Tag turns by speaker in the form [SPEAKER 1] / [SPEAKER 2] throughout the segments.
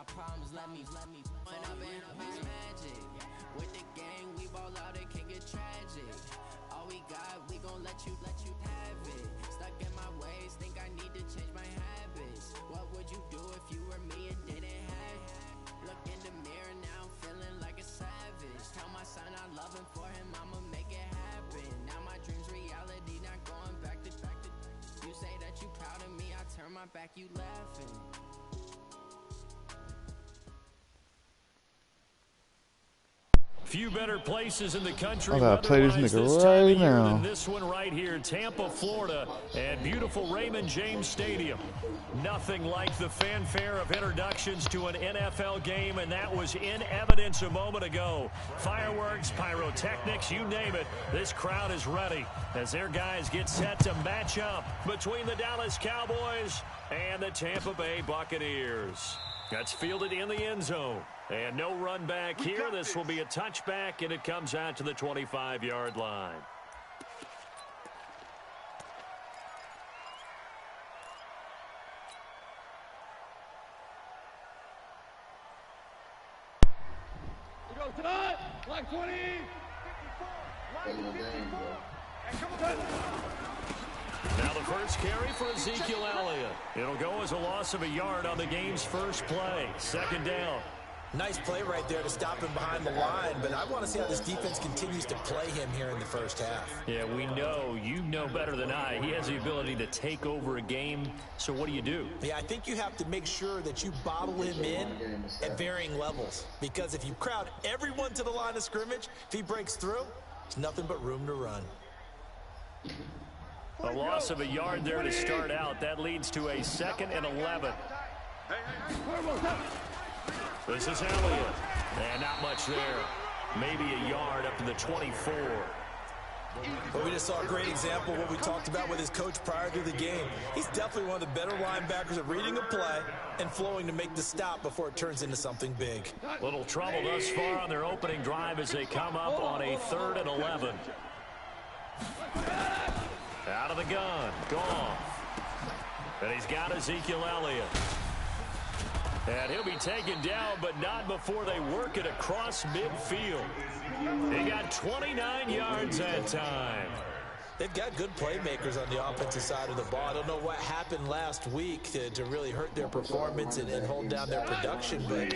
[SPEAKER 1] my problems, let me point up and up is magic. With the gang, we ball out, it can get tragic. All we got, we gon' let you have it. Stuck in my ways, think I need to change my habits. What would you do if you were me and didn't have it? Look in the mirror now, I'm feeling like a savage. Tell my son I love him, for him I'ma make it happen. Now my dream's reality, not going back to. You say that you proud of me, I turn my back, you laughing.
[SPEAKER 2] Few better places in the country
[SPEAKER 3] I gotta play this nigga right now.
[SPEAKER 2] Than this one right here, Tampa, Florida, and beautiful Raymond James Stadium. Nothing like the fanfare of introductions to an NFL game, and that was in evidence a moment ago. Fireworks, pyrotechnics, you name it. This crowd is ready as their guys get set to match up between the Dallas Cowboys and the Tampa Bay Buccaneers. That's fielded in the end zone. And no run back here. This will be a touchback, and it comes out to the 25-yard line.
[SPEAKER 4] We go tonight, like 20, 54, 54.
[SPEAKER 2] Now the first carry for Ezekiel Elliott. It'll go as a loss of a yard on the game's first play. Second down.
[SPEAKER 5] Nice play right there to stop him behind the line, but I want to see how this defense continues to play him here in the first half.
[SPEAKER 2] Yeah, we know, you know better than I, he has the ability to take over a game, so what do?
[SPEAKER 5] Yeah, I think you have to make sure that you bottle him in at varying levels, because if you crowd everyone to the line of scrimmage, if he breaks through, there's nothing but room to run.
[SPEAKER 2] A loss of a yard there to start out. That leads to a 2nd and 11. This is Elliott. And not much there. Maybe a yard up to the 24.
[SPEAKER 5] Well, we just saw a great example of what we talked about with his coach prior to the game. He's definitely one of the better linebackers at reading a play and flowing to make the stop before it turns into something big.
[SPEAKER 2] Little trouble thus far on their opening drive as they come up on a 3rd and 11. Out of the gun. Goff. And he's got Ezekiel Elliott. And he'll be taken down, but not before they work it across midfield. He got 29 yards that time.
[SPEAKER 5] They've got good playmakers on the offensive side of the ball. I don't know what happened last week to really hurt their performance and hold down their production, but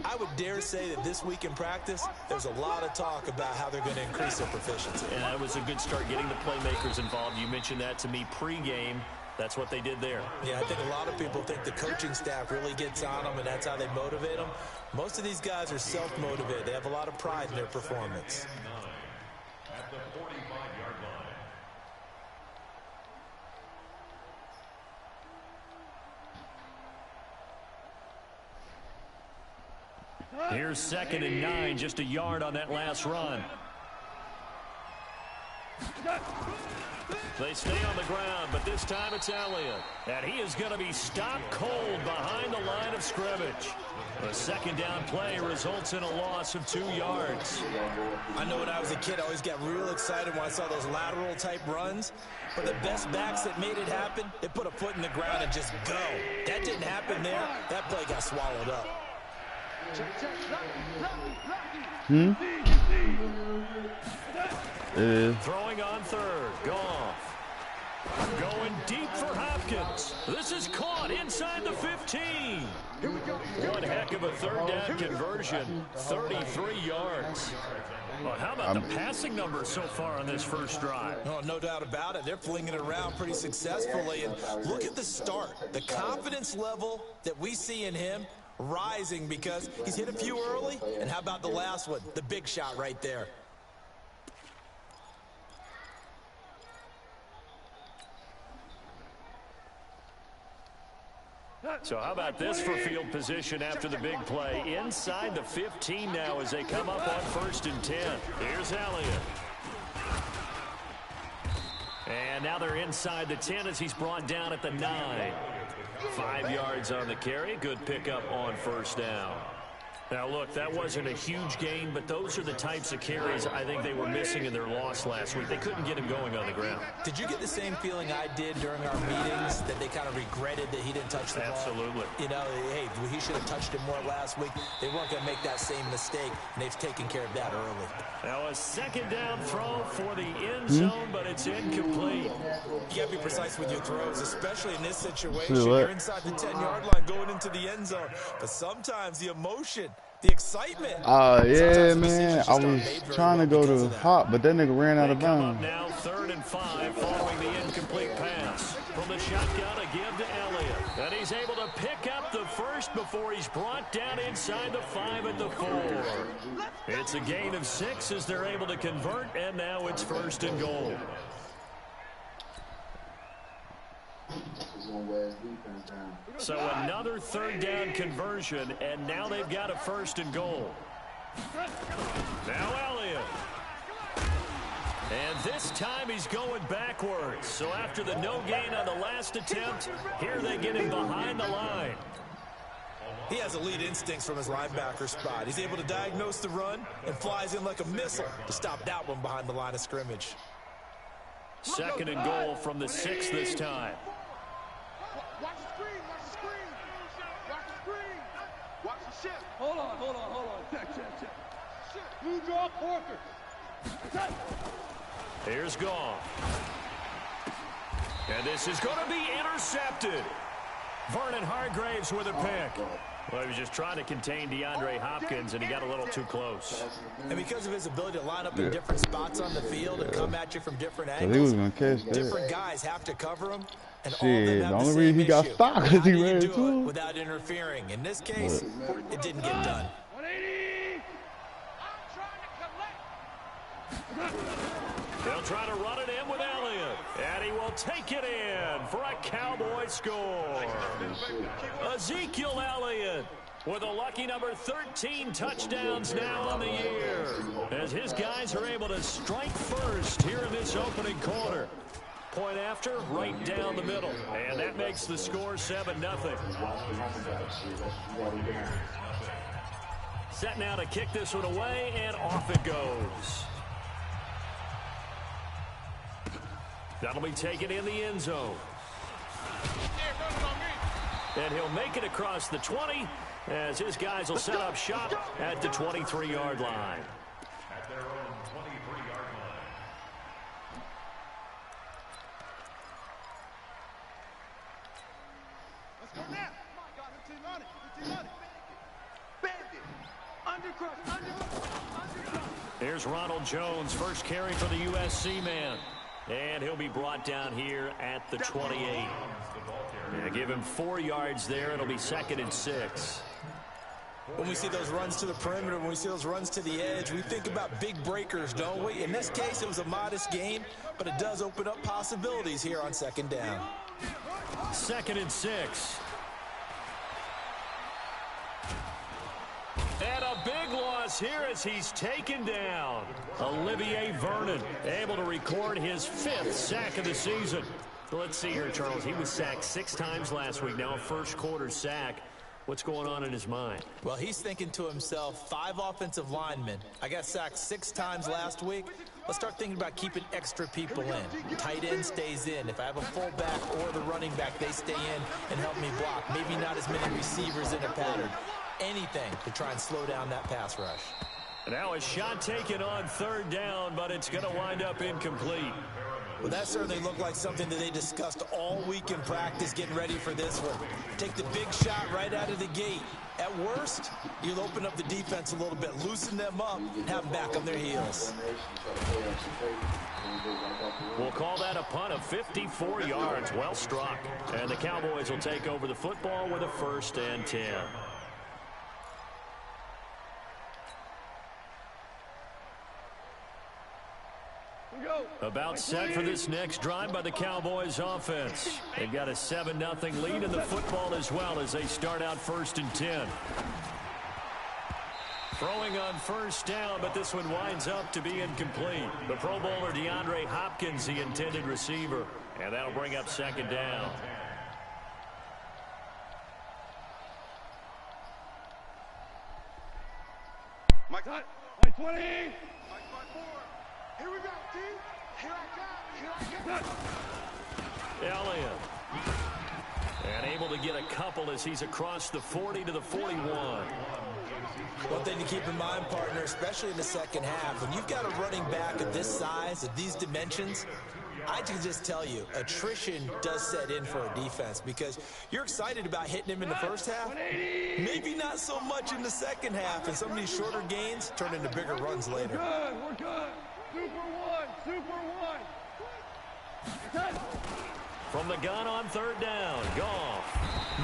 [SPEAKER 5] I would dare say that this week in practice, there's a lot of talk about how they're going to increase their proficiency.
[SPEAKER 2] And that was a good start getting the playmakers involved. You mentioned that to me pregame. That's what they did there.
[SPEAKER 5] Yeah, I think a lot of people think the coaching staff really gets on them, and that's how they motivate them. Most of these guys are self-motivated. They have a lot of pride in their performance.
[SPEAKER 6] At the 45-yard
[SPEAKER 2] line. Here's 2nd and 9, just a yard on that last run. They stay on the ground, but this time it's Elliott. And he is going to be stopped cold behind the line of scrimmage. A 2nd down play results in a loss of 2 yards.
[SPEAKER 5] I know when I was a kid, I always got real excited when I saw those lateral-type runs. But the best backs that made it happen, they put a foot in the ground and just go. That didn't happen there. That play got swallowed up.
[SPEAKER 2] Throwing on 3rd. Goff. Going deep for Hopkins. This is caught inside the 15. One heck of a 3rd down conversion. 33 yards. Well, how about the passing numbers so far on this first drive?
[SPEAKER 5] Oh, no doubt about it. They're flinging it around pretty successfully. And look at the start. The confidence level that we see in him rising because he's hit a few early. And how about the last one? The big shot right there.
[SPEAKER 2] So how about this for field position after the big play? Inside the 15 now as they come up on 1st and 10. Here's Elliott. And now they're inside the 10 as he's brought down at the 9. 5 yards on the carry. Good pickup on 1st down. Now, look, that wasn't a huge gain, but those are the types of carries I think they were missing in their loss last week. They couldn't get him going on the ground.
[SPEAKER 5] Did you get the same feeling I did during our meetings, that they kind of regretted that he didn't touch the ball?
[SPEAKER 2] Absolutely.
[SPEAKER 5] You know, hey, he should have touched it more last week. They weren't going to make that same mistake, and they've taken care of that early.
[SPEAKER 2] Now a second down throw for the end zone, but it's incomplete.
[SPEAKER 5] You got to be precise with your throws, especially in this situation. You're inside the 10-yard line going into the end zone. But sometimes the emotion, the excitement.
[SPEAKER 3] Yeah, man. I was trying to go to Hop, but that nigga ran out of bounds.
[SPEAKER 2] Now 3rd and 5 following the incomplete pass. From the shotgun, a give to Elliott. And he's able to pick up the first before he's brought down inside the 5 at the 4. It's a gain of 6 as they're able to convert, and now it's 1st and goal. So another 3rd down conversion, and now they've got a 1st and goal. Now Elliott. And this time he's going backwards. So after the no gain on the last attempt, here they get him behind the line.
[SPEAKER 5] He has elite instincts from his linebacker spot. He's able to diagnose the run and flies in like a missile to stop that one behind the line of scrimmage.
[SPEAKER 2] 2nd and goal from the 6 this time.
[SPEAKER 4] Watch the screen, watch the screen. Watch the screen. Watch the shift. Hold on. Check. Blue draw, Porter.
[SPEAKER 2] Here's Gong. And this is going to be intercepted. Vernon Hargraves with a pick. Well, he was just trying to contain DeAndre Hopkins, and he got a little too close.
[SPEAKER 5] And because of his ability to line up in different spots on the field and come at you from different
[SPEAKER 3] So
[SPEAKER 5] angles,
[SPEAKER 3] he was gonna catch that.
[SPEAKER 5] different guys have to cover him. And all of
[SPEAKER 3] Shit,
[SPEAKER 5] them have
[SPEAKER 3] the only
[SPEAKER 5] same
[SPEAKER 3] reason he got
[SPEAKER 5] issue.
[SPEAKER 3] stopped
[SPEAKER 5] How
[SPEAKER 3] is he
[SPEAKER 5] do you
[SPEAKER 3] ran
[SPEAKER 5] do it
[SPEAKER 3] too.
[SPEAKER 5] without interfering? In this case, it didn't get done.
[SPEAKER 4] 180. I'm trying to collect.
[SPEAKER 2] They'll try to run it in with Elliott. And he will take it in for a Cowboy score. Ezekiel Elliott with a lucky number 13 touchdowns now on the year, as his guys are able to strike first here in this opening quarter. Point after, right down the middle. And that makes the score 7-0. Set now to kick this one away, and off it goes. That'll be taken in the end zone. And he'll make it across the 20, as his guys will set up shop at the 23-yard line.
[SPEAKER 6] At their own 23-yard line.
[SPEAKER 4] Let's go now. Come on, God, 15 on it. Bandit. Undercrush.
[SPEAKER 2] Here's Ronald Jones, first carry for the USC man. And he'll be brought down here at the 28. Yeah, give him 4 yards there. It'll be 2nd and 6.
[SPEAKER 5] When we see those runs to the perimeter, when we see those runs to the edge, we think about big breakers, don't we? In this case, it was a modest gain, but it does open up possibilities here on 2nd down.
[SPEAKER 2] 2nd and 6. And a big loss here as he's taken down. Olivier Vernon able to record his 5th sack of the season. Let's see here, Charles. He was sacked 6 times last week. Now a first quarter sack. What's going on in his mind?
[SPEAKER 5] Well, he's thinking to himself, 5 offensive linemen. I got sacked 6 times last week. Let's start thinking about keeping extra people in. Tight end stays in. If I have a fullback or the running back, they stay in and help me block. Maybe not as many receivers in a pattern. Anything to try and slow down that pass rush.
[SPEAKER 2] Now a shot taken on 3rd down, but it's going to wind up incomplete.
[SPEAKER 5] Well, that certainly looked like something that they discussed all week in practice, getting ready for this one. Take the big shot right out of the gate. At worst, you'll open up the defense a little bit, loosen them up, and have them back on their heels.
[SPEAKER 2] We'll call that a punt of 54 yards. Well struck. And the Cowboys will take over the football with a 1st and 10. About set for this next drive by the Cowboys offense. They've got a 7-0 lead in the football as well as they start out 1st and 10. Throwing on 1st down, but this one winds up to be incomplete. The Pro Bowler DeAndre Hopkins, the intended receiver, and that'll bring up 2nd down.
[SPEAKER 4] Like 20. Like 4. Here we go, team. Here I come.
[SPEAKER 2] Elliott. And able to get a couple as he's across the 40 to the 41.
[SPEAKER 5] One thing to keep in mind, partner, especially in the second half, when you've got a running back of this size, of these dimensions, I can just tell you, attrition does set in for a defense because you're excited about hitting him in the first half. Maybe not so much in the second half, and some of these shorter gains turn into bigger runs later.
[SPEAKER 4] We're good. Super one.
[SPEAKER 2] From the gun on third down, Goff.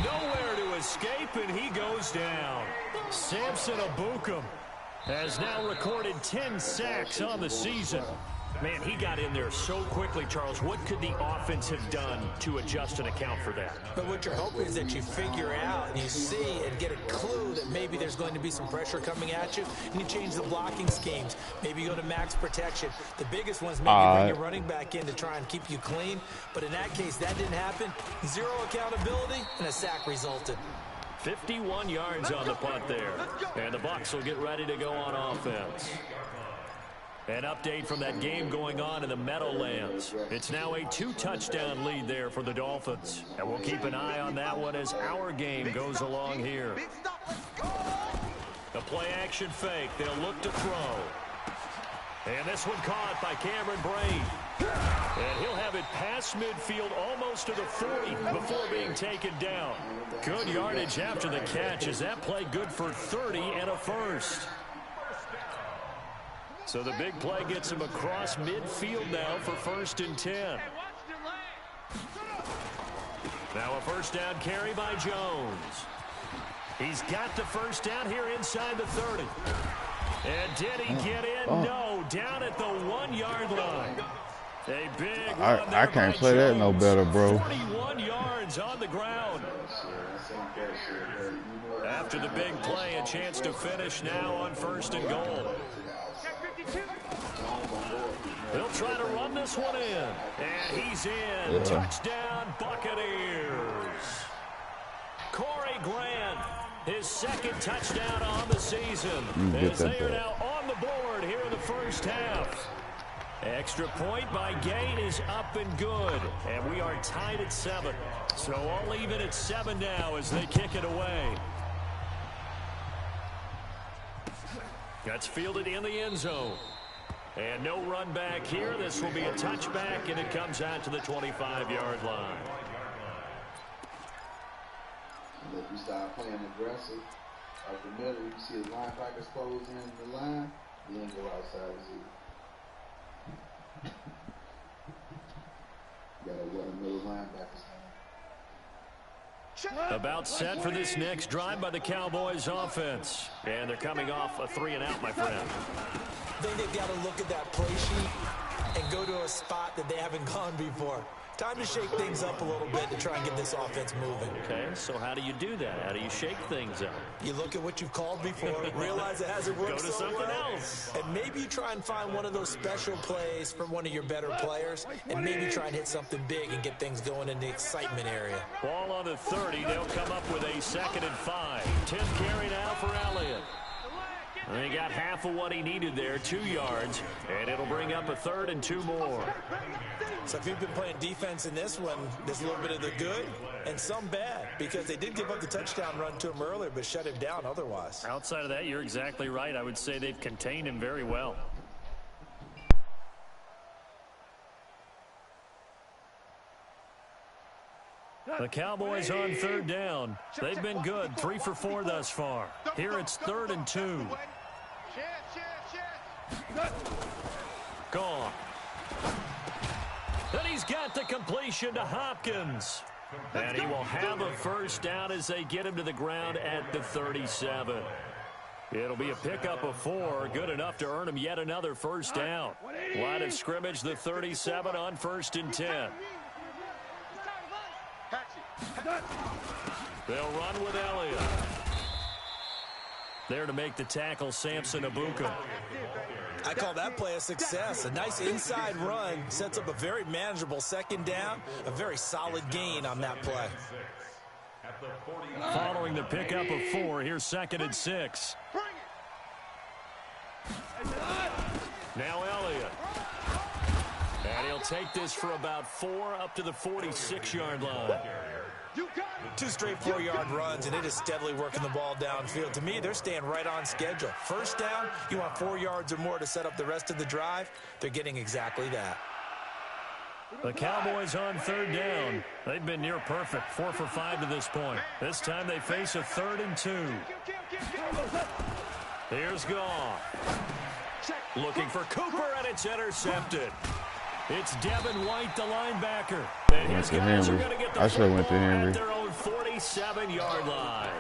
[SPEAKER 2] Nowhere to escape, and he goes down. Samson Ebukam has now recorded 10 sacks on the season. Man, he got in there so quickly, Charles. What could the offense have done to adjust and account for that?
[SPEAKER 5] But what you're hoping is that you figure out and you see and get a clue that maybe there's going to be some pressure coming at you, and you change the blocking schemes. Maybe you go to max protection. The biggest one's maybe bring your running back in to try and keep you clean. But in that case, that didn't happen. Zero accountability, and a sack resulted.
[SPEAKER 2] 51 yards on the punt there. And the Bucs will get ready to go on offense. An update from that game going on in the Meadowlands. It's now a 2-touchdown lead there for the Dolphins. And we'll keep an eye on that one as our game goes along here. The play-action fake. They'll look to throw. And this one caught by Cameron Brate. And he'll have it past midfield almost to the 40 before being taken down. Good yardage after the catch. Is that play good for 30 and a first? So the big play gets him across midfield now for 1st and 10. Now a first down carry by Jones. He's got the first down here inside the 30. And did he get in? No, down at the 1-yard line. A big run there
[SPEAKER 3] I can't
[SPEAKER 2] by
[SPEAKER 3] play
[SPEAKER 2] Jones.
[SPEAKER 3] that no better, bro.
[SPEAKER 2] 41 yards on the ground. After the big play, a chance to finish now on 1st and goal. They'll try to run this one in. And he's in. Touchdown, Buccaneers. Corey Grant, his 2nd touchdown on the season. As they are now on the board here in the first half. Extra point by Gate is up and good. And we are tied at 7. So all even at 7 now as they kick it away. That's fielded in the end zone. And no run back here. This will be a touchback, and it comes out to the 25-yard line.
[SPEAKER 7] And if you start playing aggressive, like the middle, you see his linebackers close in the line, you ain't go outside the zone. You gotta let the middle linebackers down.
[SPEAKER 2] About set for this next drive by the Cowboys offense. And they're coming off a 3-and-out, my friend.
[SPEAKER 5] I think they've got to look at that play sheet and go to a spot that they haven't gone before. Time to shake things up a little bit to try and get this offense moving.
[SPEAKER 2] Okay, so how do you do that? How do you shake things up?
[SPEAKER 5] You look at what you've called before, realize it hasn't worked
[SPEAKER 2] Go to
[SPEAKER 5] so
[SPEAKER 2] something
[SPEAKER 5] well,
[SPEAKER 2] else.
[SPEAKER 5] and maybe you try and find one of those special plays from one of your better players, and maybe try and hit something big and get things going in the excitement area.
[SPEAKER 2] Ball on the 30. They'll come up with a 2nd and 5. 10th carry now for Elliott. And he got half of what he needed there, 2 yards, and it'll bring up a 3rd and 2 more.
[SPEAKER 5] So if you've been playing defense in this one, there's a little bit of the good and some bad, because they did give up the touchdown run to him earlier, but shut him down otherwise.
[SPEAKER 2] Outside of that, you're exactly right. I would say they've contained him very well. The Cowboys on 3rd down. They've been good, 3 for 4 thus far. Here it's 3rd and 2. Gone. Then he's got the completion to Hopkins. And he will have a first down as they get him to the ground at the 37. It'll be a pickup of 4, good enough to earn him yet another first down. Line of scrimmage, the 37 on 1st and 10. They'll run with Elliott. There to make the tackle, Samson Ebukam.
[SPEAKER 5] I call that play a success. A nice inside run sets up a very manageable 2nd down. A very solid gain on that play.
[SPEAKER 2] Following the pickup of 4, here's 2nd and 6. Now Elliott. And he'll take this for about 4 up to the 46-yard line.
[SPEAKER 5] 2 straight 4-yard runs, and it is steadily working the ball downfield. To me, they're staying right on schedule. First down, you want 4 yards or more to set up the rest of the drive. They're getting exactly that.
[SPEAKER 2] The Cowboys on 3rd down. They've been near perfect, 4 for 5 to this point. This time they face a 3rd and 2. Here's Goff. Looking for Cooper, and it's intercepted. It's Devin White, the linebacker. And his guys are going to get the football at their own 47-yard line.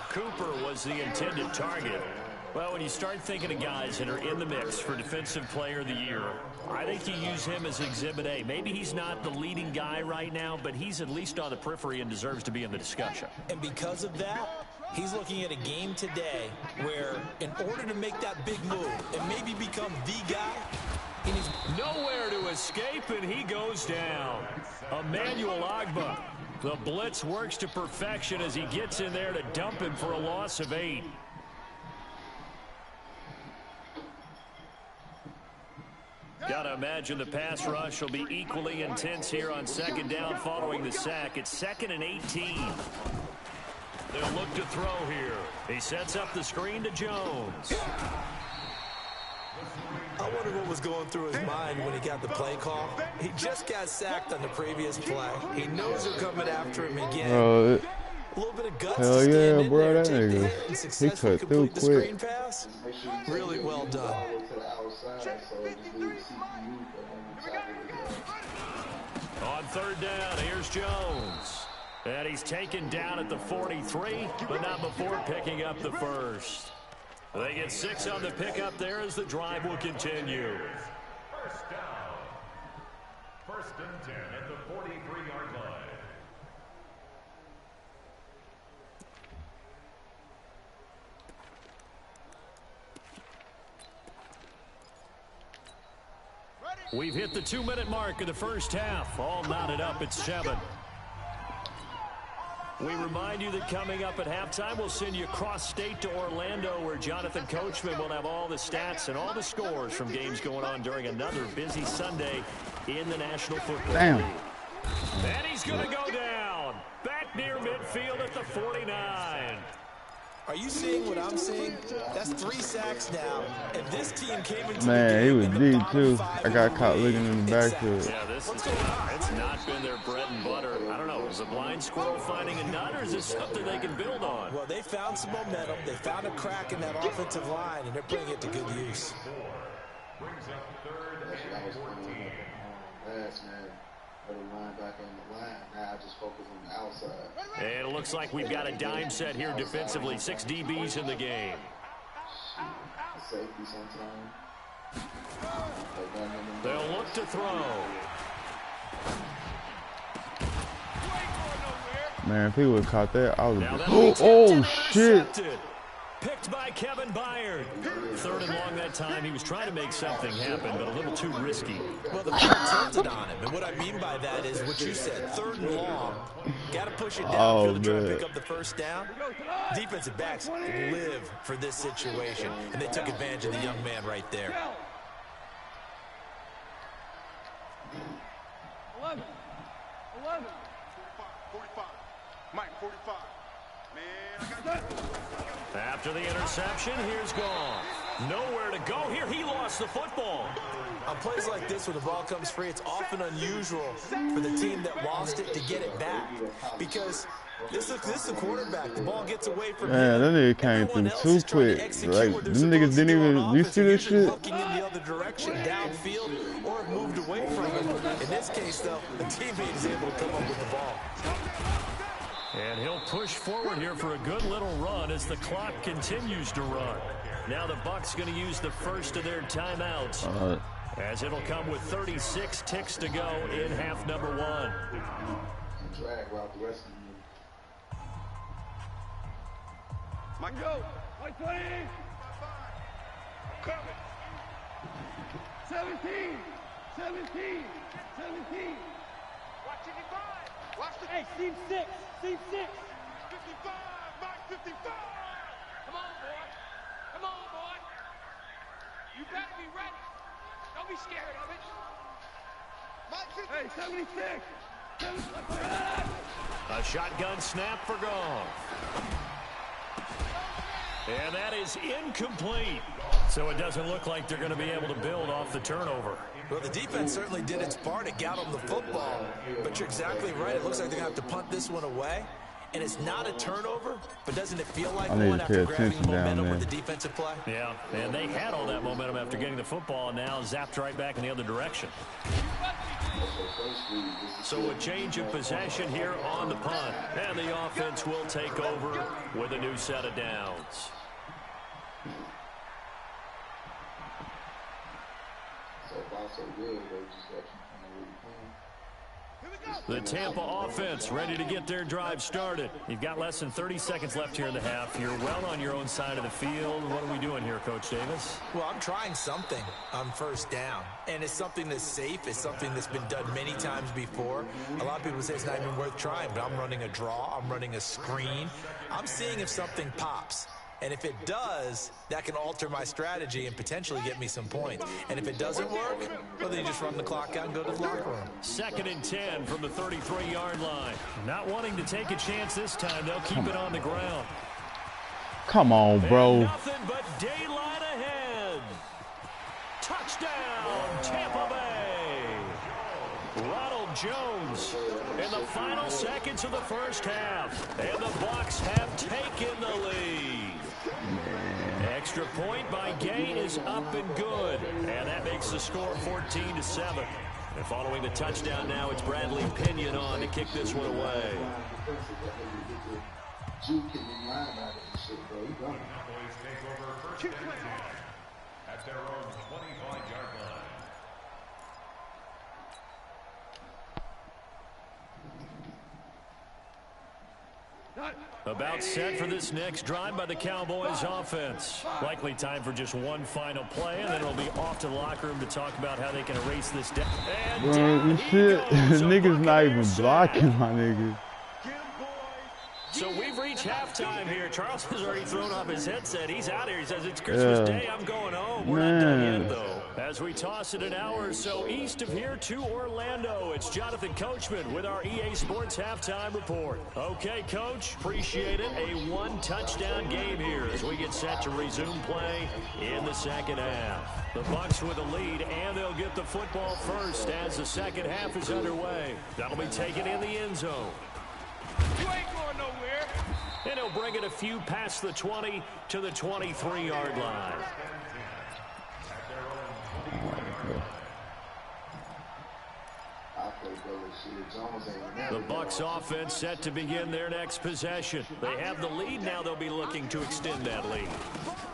[SPEAKER 2] Cooper was the intended target. Well, when you start thinking of guys that are in the mix for Defensive Player of the Year, I think you use him as Exhibit A. Maybe he's not the leading guy right now, but he's at least on the periphery and deserves to be in the discussion.
[SPEAKER 5] And because of that, he's looking at a game today where in order to make that big move and maybe become the guy, he needs
[SPEAKER 2] nowhere to escape, and he goes down. Emmanuel Ogbah. The blitz works to perfection as he gets in there to dump him for a loss of 8. Gotta imagine the pass rush will be equally intense here on 2nd down following the sack. It's 2nd and 18. They'll look to throw here. He sets up the screen to Jones.
[SPEAKER 5] I wonder what was going through his mind when he got the play call. He just got sacked on the previous play. He knows they're coming after him again.
[SPEAKER 3] Bro,
[SPEAKER 5] a little bit of guts
[SPEAKER 3] hell
[SPEAKER 5] to stand
[SPEAKER 3] yeah, bro,
[SPEAKER 5] in there,
[SPEAKER 3] that
[SPEAKER 5] take the
[SPEAKER 3] nigga.
[SPEAKER 5] hit, and
[SPEAKER 3] He
[SPEAKER 5] successfully
[SPEAKER 3] cut through
[SPEAKER 5] complete the
[SPEAKER 3] quick.
[SPEAKER 5] screen pass. Really well done.
[SPEAKER 2] On 3rd down, here's Jones. And he's taken down at the 43, but not before picking up the first. They get 6 on the pickup there as the drive will continue.
[SPEAKER 6] 1st down. 1st and 10 at the 43-yard line.
[SPEAKER 2] We've hit the 2-minute mark of the first half. All knotted up at 7. We remind you that coming up at halftime, we'll send you across state to Orlando, where Jonathan Coachman will have all the stats and all the scores from games going on during another busy Sunday in the National Football League. And he's going to go down. Back near midfield at the 49.
[SPEAKER 5] Are you seeing what I'm seeing? That's 3 sacks now, and this team came into
[SPEAKER 3] Man, he
[SPEAKER 5] the
[SPEAKER 3] was
[SPEAKER 5] game in the
[SPEAKER 3] deep too.
[SPEAKER 5] bottom 5
[SPEAKER 3] I got
[SPEAKER 5] of
[SPEAKER 3] caught
[SPEAKER 5] the
[SPEAKER 3] looking in the
[SPEAKER 5] league.
[SPEAKER 3] backfield.
[SPEAKER 2] Yeah, this is it's not been their bread and butter. I don't know. Is a blind squirrel finding a nut, or is this something they can build on?
[SPEAKER 5] Well, they found some momentum. They found a crack in that offensive line, and they're putting it to good use.
[SPEAKER 6] Brings up 3rd and 14.
[SPEAKER 7] Last man, put a linebacker on the line. Now I just focus on the outside.
[SPEAKER 2] And it looks like we've got a dime set here defensively. 6 DBs in the game.
[SPEAKER 7] Safety sometimes.
[SPEAKER 2] They'll look to throw.
[SPEAKER 3] Man, if he would have caught that, I would
[SPEAKER 2] Now
[SPEAKER 3] have
[SPEAKER 2] that'll
[SPEAKER 3] been.
[SPEAKER 2] be
[SPEAKER 3] Oh,
[SPEAKER 2] tipped and
[SPEAKER 3] shit.
[SPEAKER 2] intercepted. Picked by Kevin Byard. 3rd and long that time. He was trying to make something happen, but a little too risky.
[SPEAKER 5] Well, the ball tilted on him, and what I mean by that is what you said, 3rd and long. Got to push it downfield to try to pick up the first down. Defensive backs live for this situation, and they took advantage of the young man right there.
[SPEAKER 4] 11. 45. Mike, 45. Man, I got that.
[SPEAKER 2] After the interception, here's Goff. Nowhere to go here. He lost the football.
[SPEAKER 5] On plays like this, when the ball comes free, it's often unusual for the team that lost it to get it back. Because this is the quarterback. The ball gets away from
[SPEAKER 3] Man, that nigga came through too quick. Like, them niggas didn't even, you see this shit?
[SPEAKER 5] Looking in the other direction, downfield, or have moved away from it. In this case, though, the teammate is able to come up with the ball.
[SPEAKER 2] And he'll push forward here for a good little run as the clock continues to run. Now the Bucs going to use the first of their timeouts, as it'll come with 36 ticks to go in half number 1.
[SPEAKER 7] Drag out the rest of you.
[SPEAKER 4] Mike, go. Mike, 20. Come. 17. 17. 17. Watch 55. Watch the. Hey, team 6. Team 6. 55. Mike, 55. Come on, boy. Come on, boy. You better be ready. Don't be scared of it. Hey, 76.
[SPEAKER 2] A shotgun snap for Goff. And that is incomplete. So it doesn't look like they're going to be able to build off the turnover.
[SPEAKER 5] Well, the defense certainly did its part to get them the football. But you're exactly right. It looks like they're going to have to punt this one away. And it's not a turnover, but doesn't it feel like one after grabbing momentum with the defensive play?
[SPEAKER 2] Yeah, and they had all that momentum after getting the football, and now zapped right back in the other direction. So a change of possession here on the punt. And the offense will take over with a new set of downs. The Tampa offense ready to get their drive started. You've got less than 30 seconds left here in the half. You're well on your own side of the field. What are we doing here, Coach Davis?
[SPEAKER 5] Well, I'm trying something on first down. And it's something that's safe. It's something that's been done many times before. A lot of people say it's not even worth trying, but I'm running a draw. I'm running a screen. I'm seeing if something pops. And if it does, that can alter my strategy and potentially get me some points. And if it doesn't work, well, then you just run the clock out and go to the locker room.
[SPEAKER 2] 2nd and 10 from the 33-yard line. Not wanting to take a chance this time. They'll keep it on the ground.
[SPEAKER 3] Come on, bro.
[SPEAKER 2] And nothing but daylight ahead. Touchdown, Tampa Bay. Ronald Jones in the final seconds of the first half. And the Bucs have taken the lead. Extra point by Gain is up and good. And that makes the score 14-7. And following the touchdown now, it's Bradley Pinion on to kick this one away.
[SPEAKER 6] At their own 25-yard line.
[SPEAKER 2] About set for this next drive by the Cowboys offense. Likely time for just one final play, and then it'll be off to the locker room to talk about how they can erase this down. And down
[SPEAKER 3] shit. Niggas not even blocking my niggas.
[SPEAKER 2] So we've reached halftime here. Charles has already thrown off his headset. He's out here. He says, it's Christmas Day. I'm going home. We're not done yet, though. As we toss it an hour or so east of here to Orlando, it's Jonathan Coachman with our EA Sports Halftime Report. Okay, Coach, appreciate it. A one-touchdown game here as we get set to resume play in the second half. The Bucs with a lead, and they'll get the football first as the second half is underway. That'll be taken in the end zone.
[SPEAKER 4] You ain't going nowhere.
[SPEAKER 2] And he'll bring it a few past the 20 to the 23-yard line. The Bucs offense set to begin their next possession. They have the lead. Now they'll be looking to extend that lead.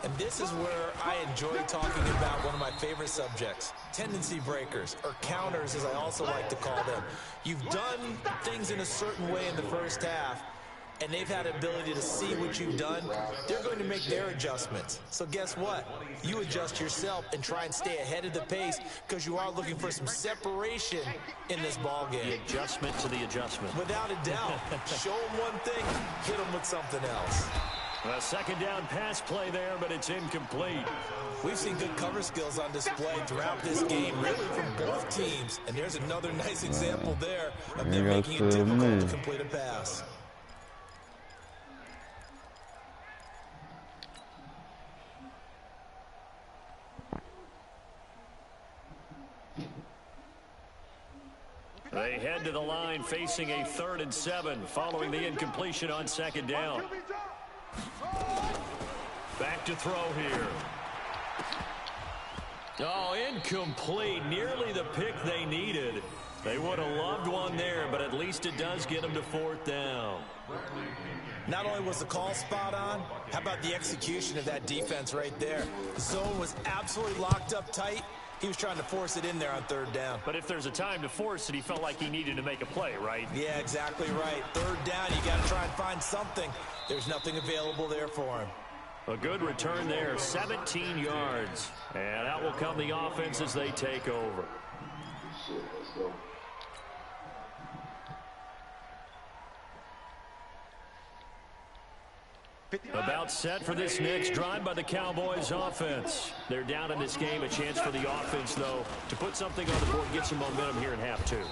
[SPEAKER 5] And this is where I enjoy talking about one of my favorite subjects, tendency breakers, or counters as I also like to call them. You've done things in a certain way in the first half, and they've had the ability to see what you've done. They're going to make their adjustments. So guess what? You adjust yourself and try and stay ahead of the pace because you are looking for some separation in this ball game.
[SPEAKER 2] The adjustment to the adjustment.
[SPEAKER 5] Without a doubt. Show them one thing, hit them with something else.
[SPEAKER 2] A second down pass play there, but it's incomplete.
[SPEAKER 5] We've seen good cover skills on display throughout this game, really from both teams. And there's another nice example there of them making it difficult to complete a pass.
[SPEAKER 2] They head to the line facing a 3rd and 7 following the incompletion on second down. Back to throw here. Oh, incomplete. Nearly the pick they needed. They would have loved one there, but at least it does get them to 4th down.
[SPEAKER 5] Not only was the call spot on, how about the execution of that defense right there? The zone was absolutely locked up tight. He was trying to force it in there on 3rd down.
[SPEAKER 2] But if there's a time to force it, he felt like he needed to make a play, right?
[SPEAKER 5] Yeah, exactly right. 3rd down, you got to try and find something. There's nothing available there for him.
[SPEAKER 2] A good return there, 17 yards. And out will come the offense as they take over.
[SPEAKER 7] Let's go.
[SPEAKER 2] About set for this next drive by the Cowboys offense. They're down in this game. A chance for the offense, though, to put something on the board, get some momentum here in half two.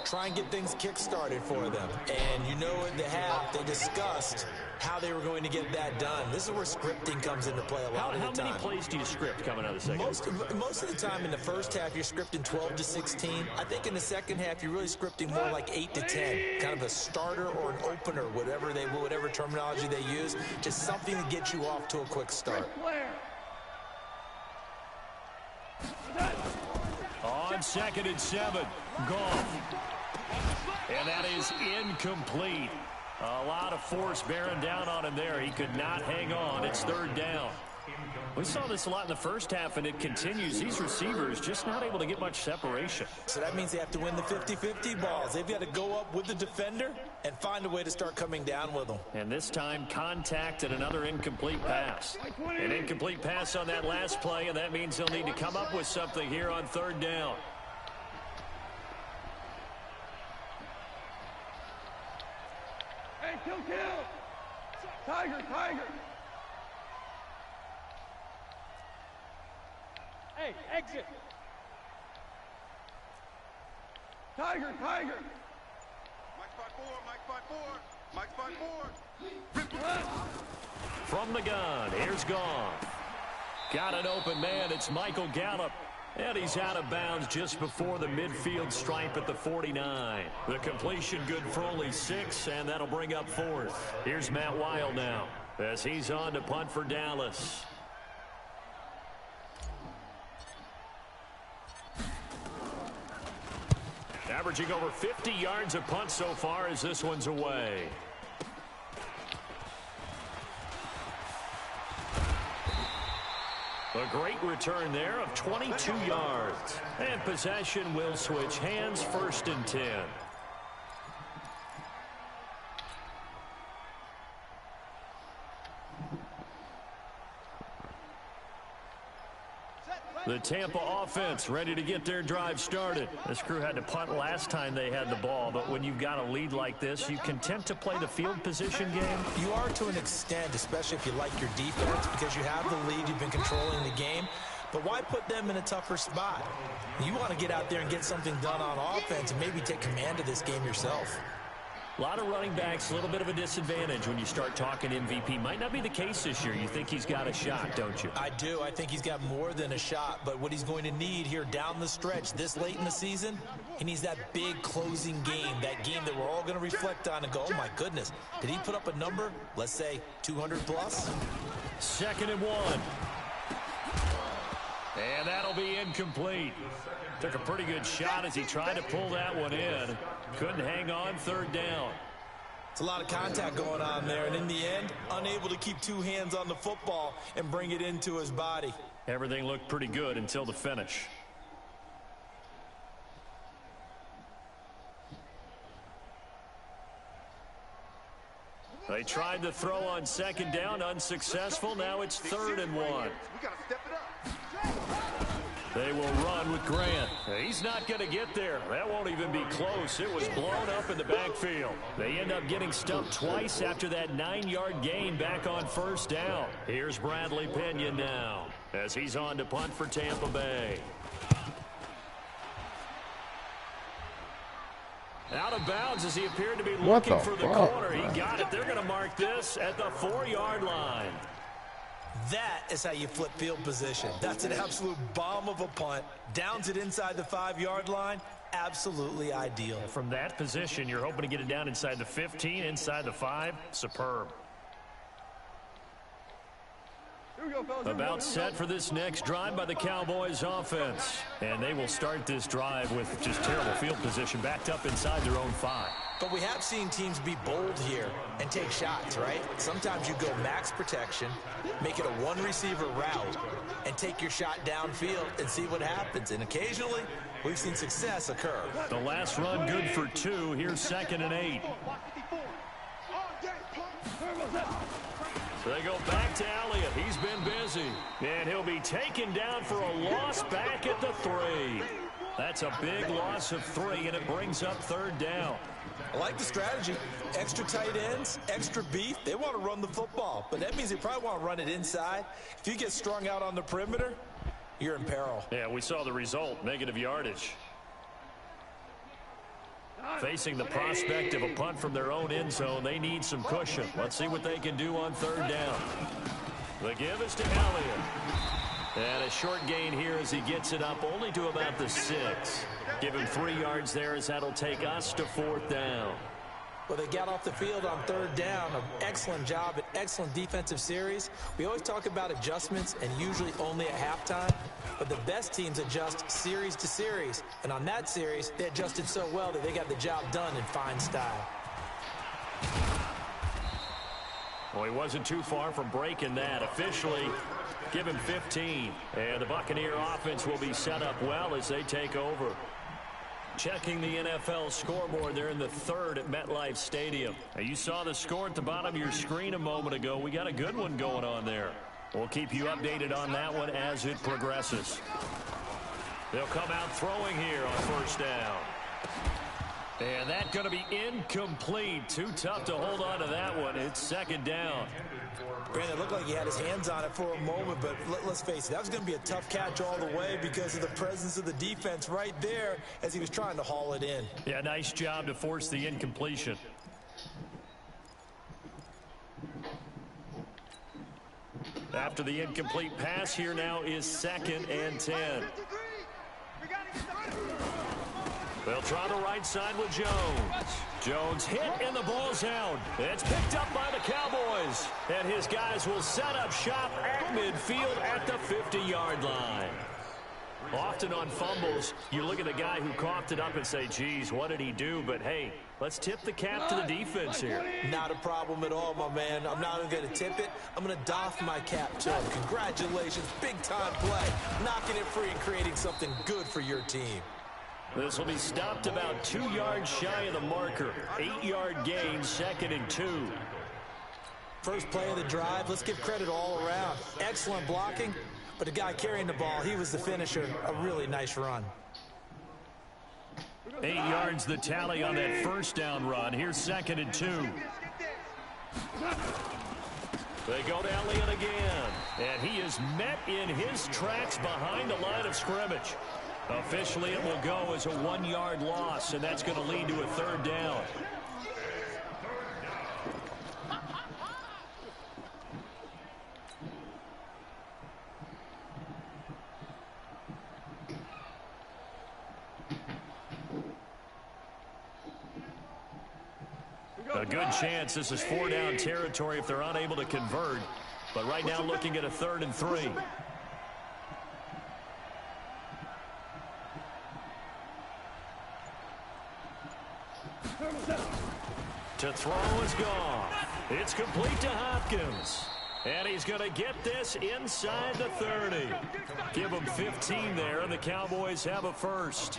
[SPEAKER 5] Try and get things kick-started for them. And you know in the half, they discussed how they were going to get that done. This is where scripting comes into play a lot of the time.
[SPEAKER 2] How many plays do you script coming out of the second?
[SPEAKER 5] Most of the time in the first half, you're scripting 12 to 16. I think in the second half, you're really scripting more like 8 to 10. Kind of a starter or an opener, whatever terminology they use. Just something to get you off to a quick start.
[SPEAKER 2] On 2nd and 7, Goff. And that is incomplete. A lot of force bearing down on him there. He could not hang on. It's 3rd down. We saw this a lot in the first half, and it continues. These receivers just not able to get much separation.
[SPEAKER 5] So that means they have to win the 50-50 balls. They've got to go up with the defender and find a way to start coming down with them.
[SPEAKER 2] And this time, contact and another incomplete pass. An incomplete pass on that last play, and that means they'll need to come up with something here on 3rd down.
[SPEAKER 4] Hey, kill! Tiger! Hey, exit! Tiger! Mike spot four!
[SPEAKER 2] From the gun, here's Goff. Got an open man, it's Michael Gallup. And he's out of bounds just before the midfield stripe at the 49. The completion good for only 6, and that'll bring up 4th. Here's Matt Weil now as he's on to punt for Dallas. Averaging over 50 yards a punt so far as this one's away. A great return there of 22 yards. And possession will switch hands, 1st and 10. The Tampa offense ready to get their drive started. This crew had to punt last time they had the ball, but when you've got a lead like this, you content to play the field position game?
[SPEAKER 5] You are to an extent, especially if you like your defense, because you have the lead, you've been controlling the game. But why put them in a tougher spot? You want to get out there and get something done on offense and maybe take command of this game yourself.
[SPEAKER 2] A lot of running backs, a little bit of a disadvantage when you start talking MVP. Might not be the case this year. You think he's got a shot, don't you?
[SPEAKER 5] I do. I think he's got more than a shot. But what he's going to need here down the stretch this late in the season, he needs that big closing game, that game that we're all going to reflect on and go, oh, my goodness, did he put up a number, let's say 200 plus?
[SPEAKER 2] 2nd and 1. And that'll be incomplete. Took a pretty good shot as he tried to pull that one in. Couldn't hang on, 3rd down.
[SPEAKER 5] It's a lot of contact going on there, and in the end, unable to keep 2 hands on the football and bring it into his body.
[SPEAKER 2] Everything looked pretty good until the finish. They tried to throw on 2nd down, unsuccessful. Now it's 3rd and 1.
[SPEAKER 4] We gotta step it up.
[SPEAKER 2] They will run with Grant. He's not going to get there. That won't even be close. It was blown up in the backfield. They end up getting stumped twice after that 9-yard gain back on 1st down. Here's Bradley Pinion now as he's on to punt for Tampa Bay. Out of bounds as he appeared to be looking for the corner. He got it. They're going to mark this at the 4-yard line.
[SPEAKER 5] That is how you flip field position. That's an absolute bomb of a punt. Downs it inside the 5-yard line. Absolutely ideal.
[SPEAKER 2] From that position, you're hoping to get it down inside the 15, inside the 5. Superb. About set for this next drive by the Cowboys offense. And they will start this drive with just terrible field position backed up inside their own 5.
[SPEAKER 5] But we have seen teams be bold here and take shots, right? Sometimes you go max protection, make it a 1-receiver route, and take your shot downfield and see what happens. And occasionally, we've seen success occur.
[SPEAKER 2] The last run good for 2. Here's 2nd and 8. So they go back to Elliott. He's been busy. And he'll be taken down for a loss back at the 3. That's a big loss of 3, and it brings up 3rd down.
[SPEAKER 5] I like the strategy. Extra tight ends, extra beef. They want to run the football, but that means they probably want to run it inside. If you get strung out on the perimeter, you're in peril.
[SPEAKER 2] Yeah, we saw the result, negative yardage. Facing the prospect of a punt from their own end zone, they need some cushion. Let's see what they can do on third down. The give is to Elliott. And a short gain here as he gets it up only to about the 6. Give him 3 yards there as that'll take us to fourth down.
[SPEAKER 5] Well, they got off the field on third down. An excellent job, an excellent defensive series. We always talk about adjustments and usually only at halftime. But the best teams adjust series to series. And on that series, they adjusted so well that they got the job done in fine style.
[SPEAKER 2] Well, he wasn't too far from breaking that. Officially, give him 15. And the Buccaneer offense will be set up well as they take over. Checking the NFL scoreboard, they're in the 3rd at MetLife Stadium. Now, you saw the score at the bottom of your screen a moment ago. We got a good one going on there. We'll keep you updated on that one as it progresses. They'll come out throwing here on first down. And that's going to be incomplete. Too tough to hold on to that one. It's second down.
[SPEAKER 5] Brandon, it looked like he had his hands on it for a moment, but let's face it, that was going to be a tough catch all the way because of the presence of the defense right there as he was trying to haul it in.
[SPEAKER 2] Yeah, nice job to force the incompletion. After the incomplete pass, here now is 2nd and 10. They'll try the right side with Jones. Jones hit and the ball's out. It's picked up by the Cowboys. And his guys will set up shop at midfield at the 50-yard line. Often on fumbles, you look at the guy who coughed it up and say, geez, what did he do? But, hey, let's tip the cap to the defense here.
[SPEAKER 5] Not a problem at all, my man. I'm not even going to tip it. I'm going to doff my cap to him. Congratulations. Big-time play. Knocking it free and creating something good for your team.
[SPEAKER 2] This will be stopped about 2 yards shy of the marker. 8-yard gain, 2nd and 2.
[SPEAKER 5] First play of the drive. Let's give credit all around. Excellent blocking. But the guy carrying the ball, he was the finisher. A really nice run.
[SPEAKER 2] 8 yards the tally on that first down run. Here's 2nd and 2. They go to Elliott again. And he is met in his tracks behind the line of scrimmage. Officially, it will go as a 1-yard loss, and that's going to lead to a third down. A good chance this is 4-down territory if they're unable to convert. But right now looking at a 3rd and 3. To throw is gone. It's complete to Hopkins. And he's going to get this inside the 30. Give him 15 there, and the Cowboys have a first.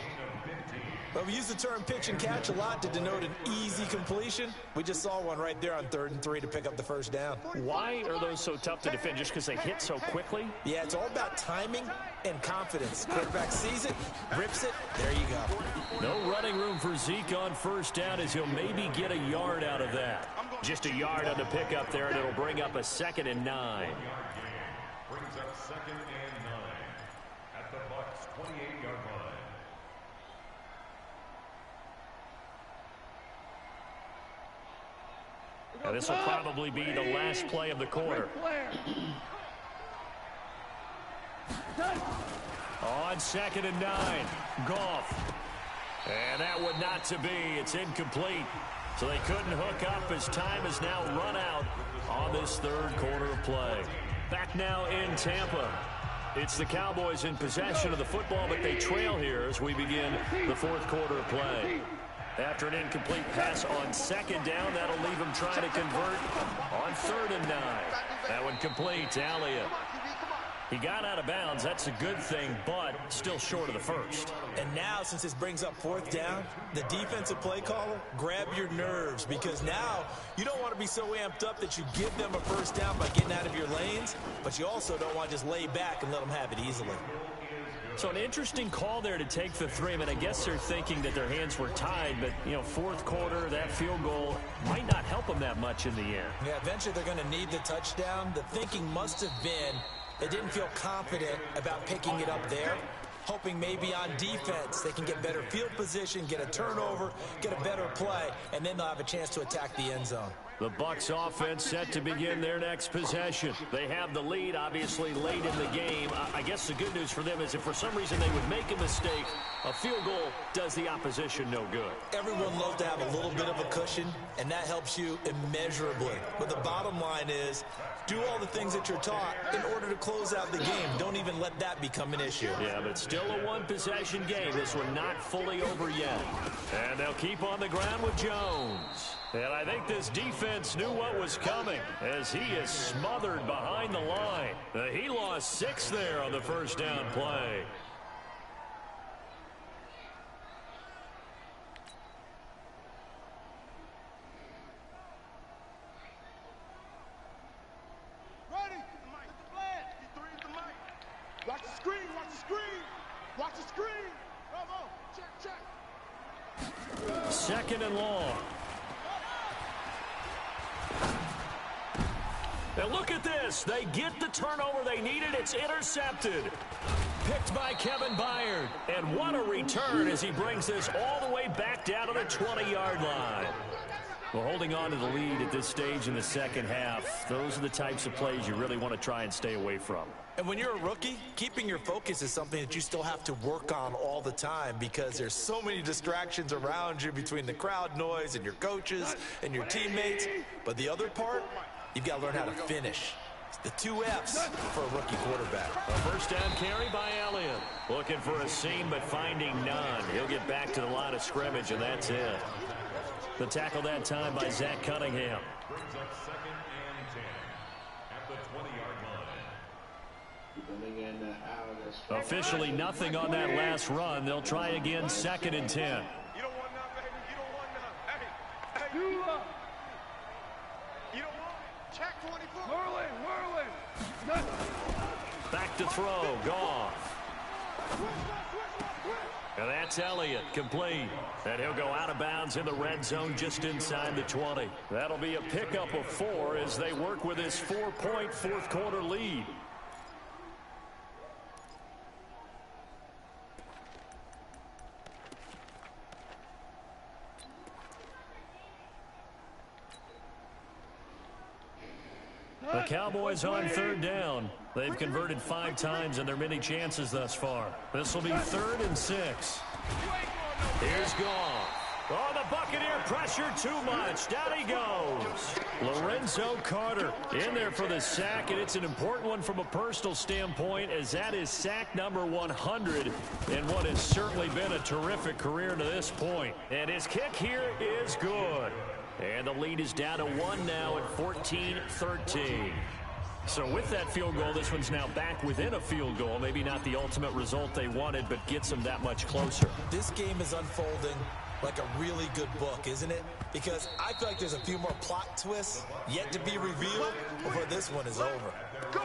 [SPEAKER 5] Well, we use the term pitch and catch a lot to denote an easy completion. We just saw one right there on 3rd and 3 to pick up the first down.
[SPEAKER 2] Why are those so tough to defend? Just because they hit so quickly?
[SPEAKER 5] Yeah, it's all about timing and confidence. Quarterback sees it, rips it, there you go.
[SPEAKER 2] No running room for Zeke on first down as he'll maybe get a yard out of that. Just a yard on the pickup there, and it'll bring up a 2nd and 9.
[SPEAKER 6] Brings up 2nd and 9 at the Bucs' 28-yard line.
[SPEAKER 2] Now, this will probably be the last play of the quarter. On 2nd and 9, Goff. And that would not to be. It's incomplete. So they couldn't hook up as time has now run out on this 3rd quarter of play. Back now in Tampa. It's the Cowboys in possession of the football, but they trail here as we begin the 4th quarter of play. After an incomplete pass on 2nd down, that'll leave him trying to convert on 3rd and 9. That one complete to Elliott. He got out of bounds. That's a good thing, but still short of the first.
[SPEAKER 5] And now, since this brings up 4th down, the defensive play caller, grab your nerves, because now you don't want to be so amped up that you give them a first down by getting out of your lanes, but you also don't want to just lay back and let them have it easily.
[SPEAKER 2] So an interesting call there to take the 3. I mean, I guess they're thinking that their hands were tied, but, you know, fourth quarter, that field goal might not help them that much in the end.
[SPEAKER 5] Yeah, eventually they're going to need the touchdown. The thinking must have been they didn't feel confident about picking it up there, hoping maybe on defense they can get better field position, get a turnover, get a better play, and then they'll have a chance to attack the end zone.
[SPEAKER 2] The Bucs offense set to begin their next possession. They have the lead, obviously, late in the game. I guess the good news for them is if for some reason they would make a mistake, a field goal does the opposition no good.
[SPEAKER 5] Everyone loves to have a little bit of a cushion, and that helps you immeasurably. But the bottom line is, do all the things that you're taught in order to close out the game. Don't even let that become an issue.
[SPEAKER 2] Yeah, but still a one-possession game. This one not fully over yet. And they'll keep on the ground with Jones. And I think this defense knew what was coming as he is smothered behind the line. He lost 6 there on the first down play.
[SPEAKER 4] Ready? Get the flag. D3 is the mic. Watch the screen. Watch the screen. Watch the screen. Come on. Check.
[SPEAKER 2] Second and long. And look at this. They get the turnover they needed. It's intercepted. Picked by Kevin Byard. And what a return as he brings this all the way back down to the 20-yard line. Well, holding on to the lead at this stage in the second half, those are the types of plays you really want to try and stay away from.
[SPEAKER 5] And when you're a rookie, keeping your focus is something that you still have to work on all the time because there's so many distractions around you between the crowd noise and your coaches and your teammates. But the other part, you've got to learn how to finish. It's the 2 F's for a rookie quarterback.
[SPEAKER 2] A first down carry by Elliott. Looking for a seam but finding none. He'll get back to the line of scrimmage, and that's it. The tackle that time by Zach Cunningham.
[SPEAKER 6] Brings up 2nd and 10 at the 20-yard line.
[SPEAKER 2] Officially nothing on that last run. They'll try again 2nd and 10.
[SPEAKER 4] You don't want none, baby. You don't want none. Hey. You don't want check 24. Whirling.
[SPEAKER 2] Back to throw. Goff. And that's Elliott, complete. And he'll go out of bounds in the red zone just inside the 20. That'll be a pickup of 4 as they work with his 4-point fourth quarter lead. The Cowboys on 3rd down. They've converted 5 times in their many chances thus far. This will be 3rd and 6. Here's Goff. Oh, the Buccaneer pressure too much. Down he goes. Lorenzo Carter in there for the sack, and it's an important one from a personal standpoint as that is sack number 100 in what has certainly been a terrific career to this point. And his kick here is good. And the lead is down to 1 now at 14-13. So with that field goal, this one's now back within a field goal. Maybe not the ultimate result they wanted, but gets them that much closer.
[SPEAKER 5] This game is unfolding like a really good book, isn't it? Because I feel like there's a few more plot twists yet to be revealed before this one is over.
[SPEAKER 6] Go!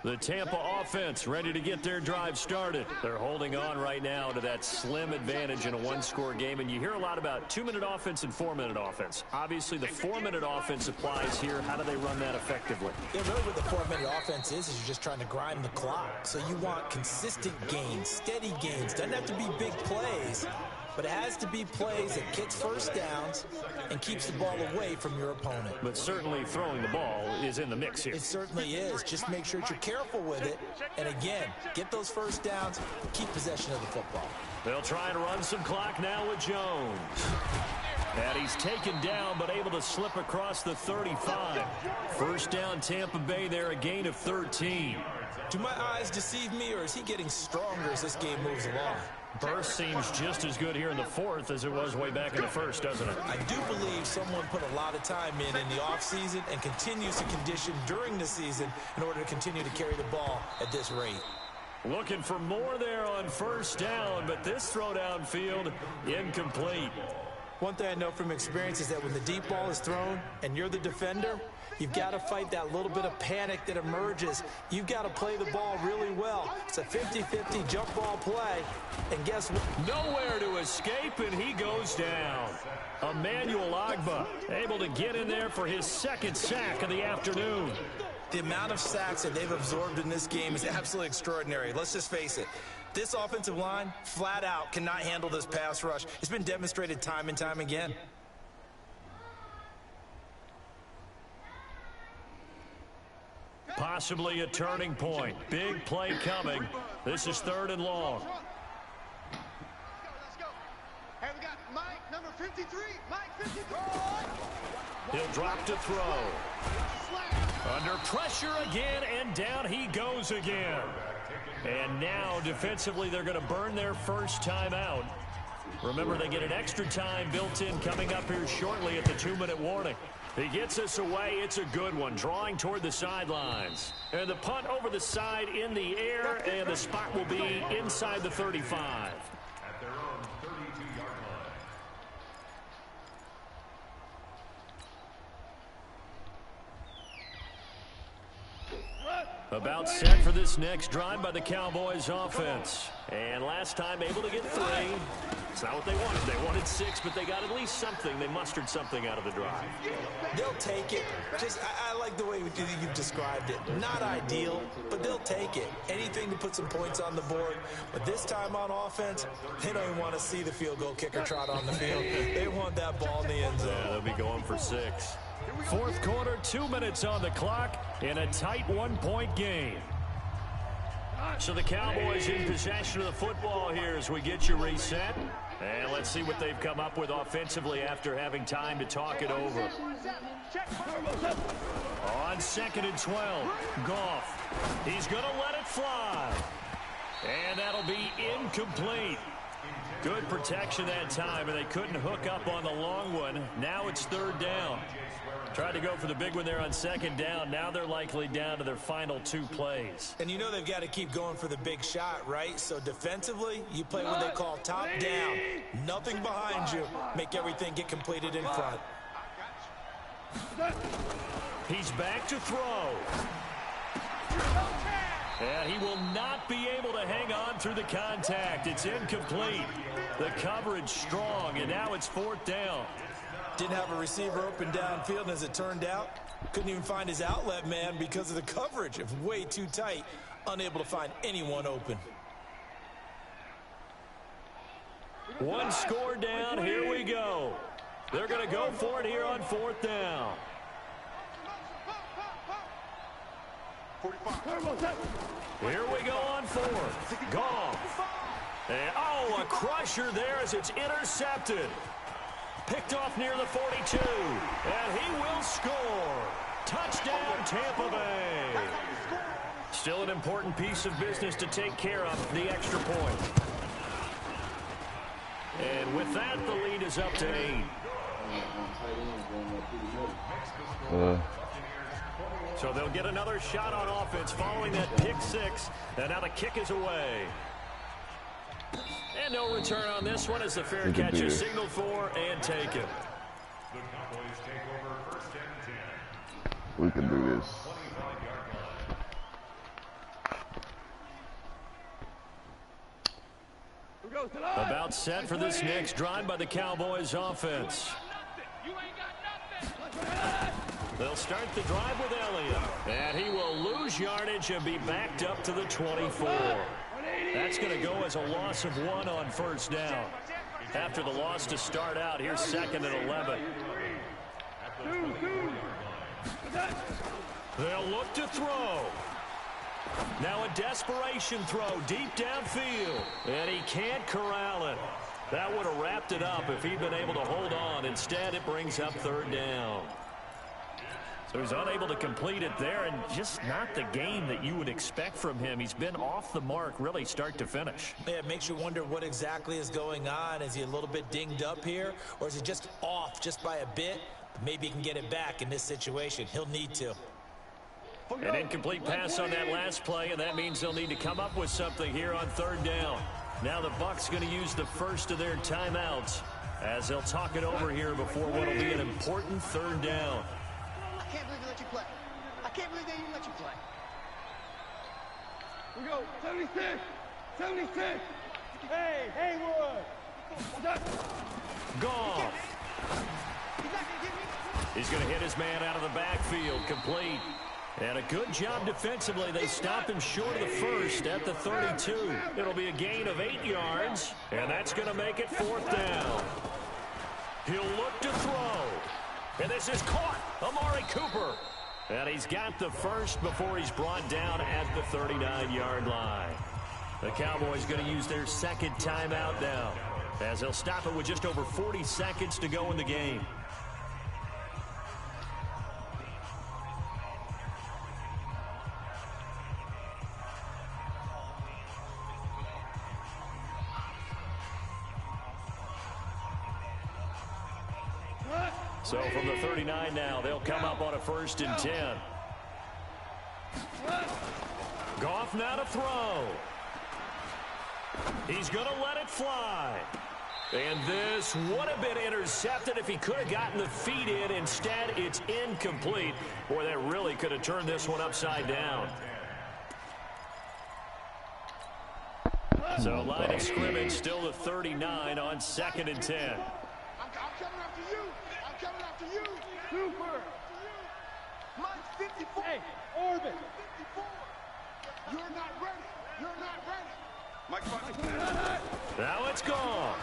[SPEAKER 2] The Tampa offense ready to get their drive started. They're holding on right now to that slim advantage in a one-score game, and you hear a lot about 2-minute offense and 4-minute offense. Obviously, the 4-minute offense applies here. How do they run that effectively?
[SPEAKER 5] Yeah, really what the 4-minute offense is you're just trying to grind the clock. So you want consistent gains, steady gains. Doesn't have to be big plays, but it has to be plays that gets first downs and keeps the ball away from your opponent.
[SPEAKER 2] But certainly throwing the ball is in the mix here.
[SPEAKER 5] It certainly is. Just make sure that you're careful with it. And again, get those first downs, keep possession of the football.
[SPEAKER 2] They'll try and run some clock now with Jones. And he's taken down but able to slip across the 35. First down Tampa Bay there, a gain of 13.
[SPEAKER 5] Do my eyes deceive me, or is he getting stronger as this game moves along?
[SPEAKER 2] Burst seems just as good here in the fourth as it was way back in the first, doesn't it?
[SPEAKER 5] I do believe someone put a lot of time in the offseason and continues to condition during the season in order to continue to carry the ball at this rate.
[SPEAKER 2] Looking for more there on first down, but this throw downfield incomplete.
[SPEAKER 5] One thing I know from experience is that when the deep ball is thrown and you're the defender, You've got to fight that little bit of panic that emerges. You've got to play the ball really well. It's a 50-50 jump ball play. And guess what?
[SPEAKER 2] Nowhere to escape, and he goes down. Emmanuel Agba able to get in there for his second sack of the afternoon.
[SPEAKER 5] The amount of sacks that they've absorbed in this game is absolutely extraordinary. Let's just face it. This offensive line, flat out, cannot handle this pass rush. It's been demonstrated time and time again.
[SPEAKER 2] Possibly a turning point. Big play coming. This is 3rd and long.
[SPEAKER 4] Let's go. Hey, we got Mike, number 53. Mike, 53.
[SPEAKER 2] He'll drop to throw. Under pressure again, and down he goes again. And now, defensively, they're going to burn their first time out. Remember, they get an extra time built in coming up here shortly at the 2-minute warning. He gets us away. It's a good one, drawing toward the sidelines. And the punt over the side in the air, and the spot will be inside the 35.
[SPEAKER 6] At their own 32-yard line.
[SPEAKER 2] About set for this next drive by the Cowboys offense. And last time able to get 3. It's not what they wanted. They wanted 6, but they got at least something. They mustered something out of the drive.
[SPEAKER 5] They'll take it. I like the way you've described it. Not ideal, but they'll take it. Anything to put some points on the board. But this time on offense, they don't even want to see the field goal kicker trot on the field. They want that ball in the end zone.
[SPEAKER 2] Yeah, they'll be going for 6. 4th quarter, 2 minutes on the clock in a tight 1-point game. So the Cowboys in possession of the football here as we get you reset. And let's see what they've come up with offensively after having time to talk it over. On 2nd and 12, Goff. He's going to let it fly. And that'll be incomplete. Good protection that time, and they couldn't hook up on the long one. Now it's 3rd down. Tried to go for the big one there on 2nd down. Now they're likely down to their final 2 plays.
[SPEAKER 5] And you know they've got to keep going for the big shot, right? So defensively, you play what they call top down. Nothing behind you. Make everything get completed in front.
[SPEAKER 2] He's back to throw. And he will not be able to hang on through the contact. It's incomplete. The coverage strong, and now it's 4th down.
[SPEAKER 5] Didn't have a receiver open downfield, and as it turned out, couldn't even find his outlet man because of the coverage. It was way too tight, unable to find anyone open.
[SPEAKER 2] 1 score down. Here we go. They're going to go for it here on 4th down. Here we go on 4th. Goff. And, a crusher there as it's intercepted. Picked off near the 42. And he will score. Touchdown, Tampa Bay. Still an important piece of business to take care of, the extra point. And with that, the lead is up to 8. So they'll get another shot on offense following that pick 6. And now the kick is away. And no return on this one as the fair catch is signaled for and taken.
[SPEAKER 6] The Cowboys take over 1st and 10.
[SPEAKER 3] We can do this.
[SPEAKER 2] About set for this next drive by the Cowboys offense. They'll start the drive with Elliott. And he will lose yardage and be backed up to the 24. That's going to go as a loss of 1 on 1st down. After the loss to start out, here's 2nd and 11. They'll look to throw. Now a desperation throw deep downfield. And he can't corral it. That would have wrapped it up if he'd been able to hold on. Instead, it brings up 3rd down. So he's unable to complete it there, and just not the game that you would expect from him. He's been off the mark, really, start to finish.
[SPEAKER 5] Yeah, it makes you wonder what exactly is going on. Is he a little bit dinged up here, or is he just off just by a bit? Maybe he can get it back in this situation. He'll need to.
[SPEAKER 2] An incomplete pass on that last play, and that means they'll need to come up with something here on 3rd down. Now the Bucs going to use the first of their timeouts as they'll talk it over here before what will be an important 3rd down.
[SPEAKER 4] I can't believe you let you can't believe they even let you play. We go, 76, 76. Hey, Haywood.
[SPEAKER 2] Goff. He's going to hit his man out of the backfield, complete. And a good job defensively. They stop him short of the first at the 32. It'll be a gain of 8 yards, and that's going to make it 4th down. He'll look to throw. And this is caught. Amari Cooper. And he's got the first before he's brought down at the 39-yard line. The Cowboys going to use their second timeout now, as they'll stop it with just over 40 seconds to go in the game. So from the 39 now, they'll come up on a 1st and 10. Goff now to throw. He's going to let it fly. And this would have been intercepted if he could have gotten the feet in. Instead, it's incomplete. Boy, that really could have turned this one upside down. So line of scrimmage still the 39 on 2nd and 10.
[SPEAKER 4] I'm coming after you. I'm coming after you. Super. Mine's 54. Hey, Orbit. 54. You're not ready. You're not ready.
[SPEAKER 2] Now it's gone.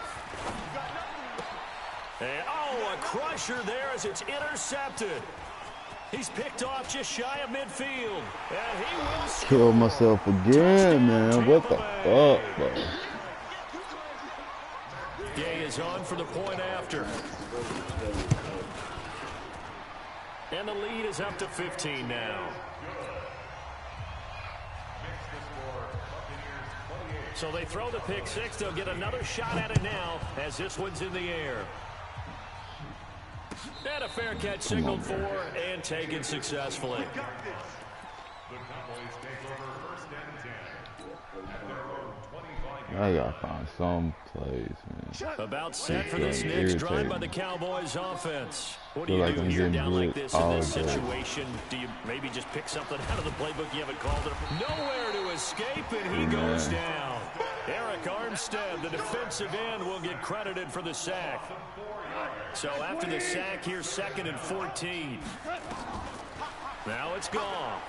[SPEAKER 2] And, oh, a crusher there as it's intercepted. He's picked off just shy of midfield. And he will score.
[SPEAKER 3] Kill myself again, man. What the fuck, bro?
[SPEAKER 2] Gay is on for the point after. And the lead is up to 15 now. So they throw the pick six. They'll get another shot at it now as this one's in the air. And a fair catch signaled for and taken successfully.
[SPEAKER 3] I gotta find some plays, man.
[SPEAKER 2] About set for this next drive by the Cowboys offense. What do you
[SPEAKER 3] like
[SPEAKER 2] do
[SPEAKER 3] I'm
[SPEAKER 2] when you're
[SPEAKER 3] getting
[SPEAKER 2] down like this in this
[SPEAKER 3] all day.
[SPEAKER 2] situation? Do you maybe just pick something out of the playbook you haven't called it? Nowhere to escape, and he goes down. Eric Armstead, the defensive end, will get credited for the sack. So after the sack, here's 2nd and 14. Now it's gone.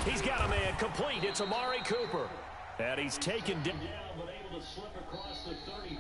[SPEAKER 2] He's got a man complete. It's Amari Cooper. And he's taken down, but able to slip across the 30.